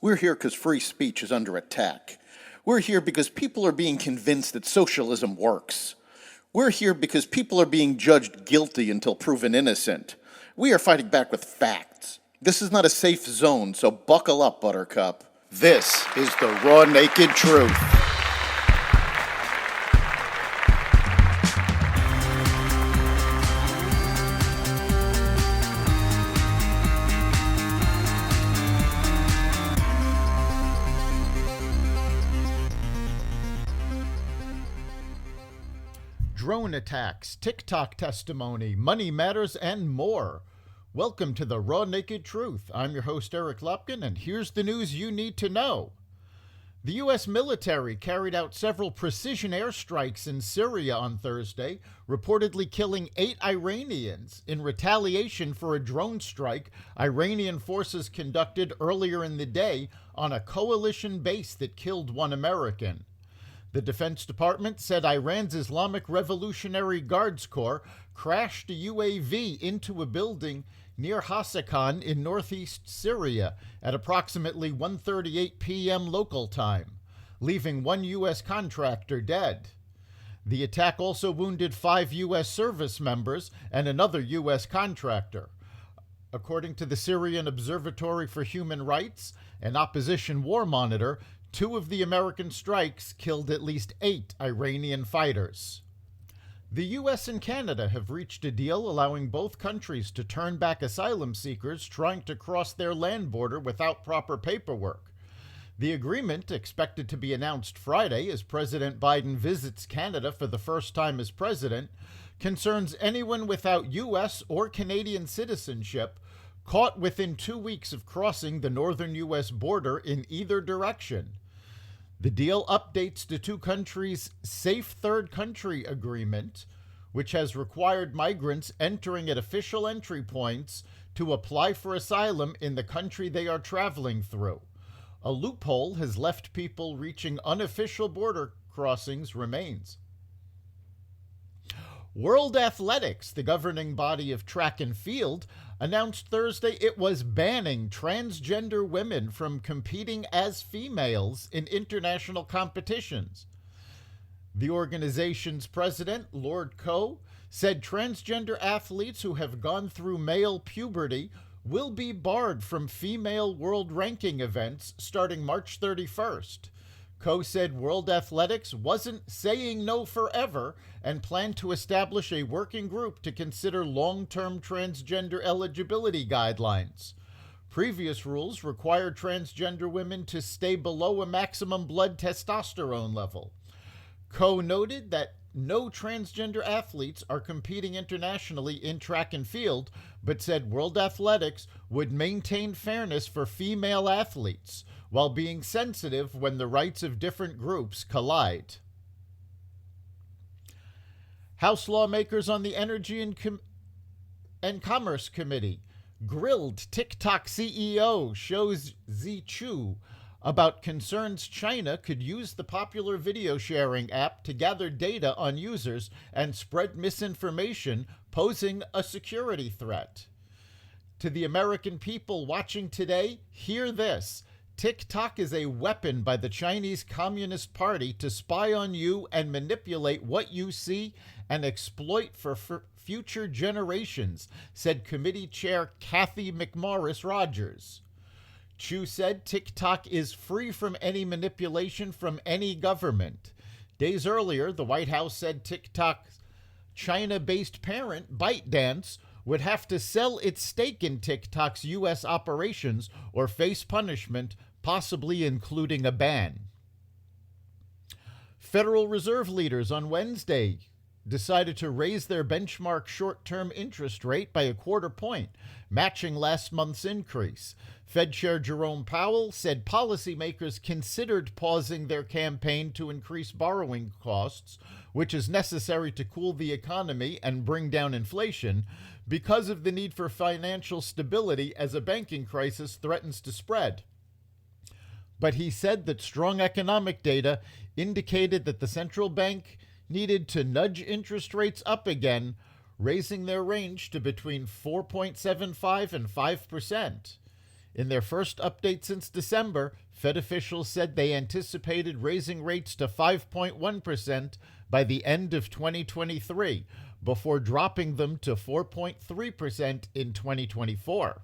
We're here because free speech is under attack. We're here because people are being convinced that socialism works. We're here because people are being judged guilty until proven innocent. We are fighting back with facts. This is not a safe zone, so buckle up, Buttercup. This is the raw, naked truth. Drone attacks, TikTok testimony, money matters, and more. Welcome to the Raw Naked Truth. I'm your host, Eric Lupkin, and here's the news you need to know. The U.S. military carried out several precision airstrikes in Syria on Thursday, reportedly killing 8 Iranians in retaliation for a drone strike Iranian forces conducted earlier in the day on a coalition base that killed 1 American. The Defense Department said Iran's Islamic Revolutionary Guards Corps crashed a UAV into a building near Hasakhan in northeast Syria at approximately 1:38 p.m. local time, leaving 1 U.S. contractor dead. The attack also wounded 5 U.S. service members and another U.S. contractor. According to the Syrian Observatory for Human Rights, an opposition war monitor, 2 of the American strikes killed at least 8 Iranian fighters. The U.S. and Canada have reached a deal allowing both countries to turn back asylum seekers trying to cross their land border without proper paperwork. The agreement, expected to be announced Friday as President Biden visits Canada for the first time as president, concerns anyone without U.S. or Canadian citizenship caught within 2 weeks of crossing the northern U.S. border in either direction. The deal updates the 2 countries' Safe Third Country Agreement, which has required migrants entering at official entry points to apply for asylum in the country they are traveling through. A loophole has left people reaching unofficial border crossings remains. World Athletics, the governing body of track and field, announced Thursday it was banning transgender women from competing as females in international competitions. The organization's president, Lord Coe, said transgender athletes who have gone through male puberty will be barred from female world ranking events starting March 31st. Coe said World Athletics wasn't saying no forever and planned to establish a working group to consider long-term transgender eligibility guidelines. Previous rules required transgender women to stay below a maximum blood testosterone level. Coe noted that no transgender athletes are competing internationally in track and field, but said World Athletics would maintain fairness for female athletes while being sensitive when the rights of different groups collide. House lawmakers on the Energy and Commerce Committee grilled TikTok CEO Shou Zi about concerns China could use the popular video sharing app to gather data on users and spread misinformation, posing a security threat. To the American people watching today, hear this. TikTok is a weapon by the Chinese Communist Party to spy on you and manipulate what you see and exploit for future generations, said Committee Chair Kathy McMorris Rogers. Chu said TikTok is free from any manipulation from any government. Days earlier, the White House said TikTok's China-based parent, ByteDance, would have to sell its stake in TikTok's U.S. operations or face punishment, possibly including a ban. Federal Reserve leaders on Wednesday decided to raise their benchmark short-term interest rate by 1/4 point, matching last month's increase. Fed Chair Jerome Powell said policymakers considered pausing their campaign to increase borrowing costs, which is necessary to cool the economy and bring down inflation, because of the need for financial stability as a banking crisis threatens to spread. But he said that strong economic data indicated that the central bank needed to nudge interest rates up again, raising their range to between 4.75 and 5%. In their first update since December, Fed officials said they anticipated raising rates to 5.1% by the end of 2023, before dropping them to 4.3% in 2024.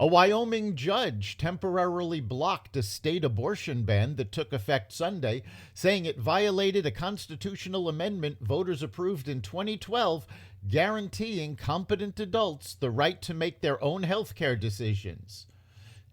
A Wyoming judge temporarily blocked a state abortion ban that took effect Sunday, saying it violated a constitutional amendment voters approved in 2012 guaranteeing competent adults the right to make their own health care decisions.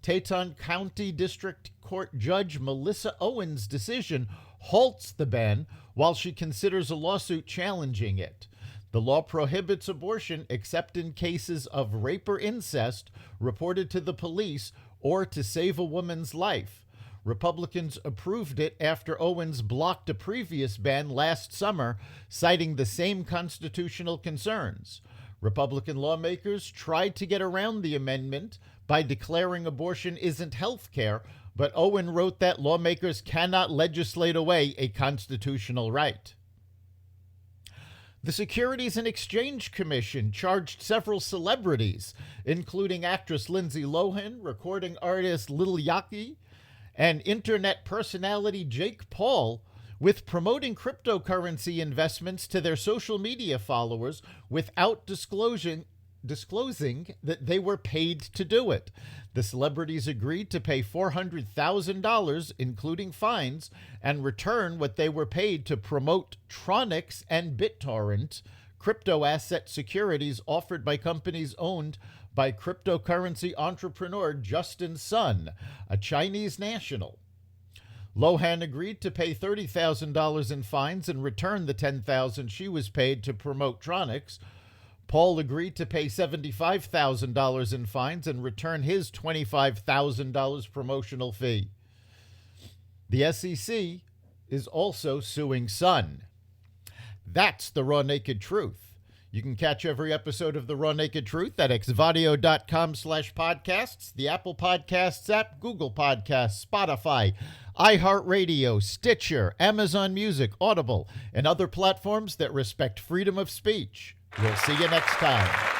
Teton County District Court Judge Melissa Owens' decision halts the ban while she considers a lawsuit challenging it. The law prohibits abortion except in cases of rape or incest reported to the police or to save a woman's life. Republicans approved it after Owens blocked a previous ban last summer, citing the same constitutional concerns. Republican lawmakers tried to get around the amendment by declaring abortion isn't health care, but Owen wrote that lawmakers cannot legislate away a constitutional right. The Securities and Exchange Commission charged several celebrities, including actress Lindsay Lohan, recording artist Lil Yachty, and internet personality Jake Paul, with promoting cryptocurrency investments to their social media followers without disclosing that they were paid to do it. The celebrities agreed to pay $400,000, including fines, and return what they were paid to promote Tronix and BitTorrent, crypto asset securities offered by companies owned by cryptocurrency entrepreneur Justin Sun, a Chinese national. Lohan agreed to pay $30,000 in fines and return the $10,000 she was paid to promote Tronix. Paul agreed to pay $75,000 in fines and return his $25,000 promotional fee. The SEC is also suing Sun. That's the Raw Naked Truth. You can catch every episode of The Raw Naked Truth at xvadio.com/podcasts, the Apple Podcasts app, Google Podcasts, Spotify, iHeartRadio, Stitcher, Amazon Music, Audible, and other platforms that respect freedom of speech. We'll see you next time.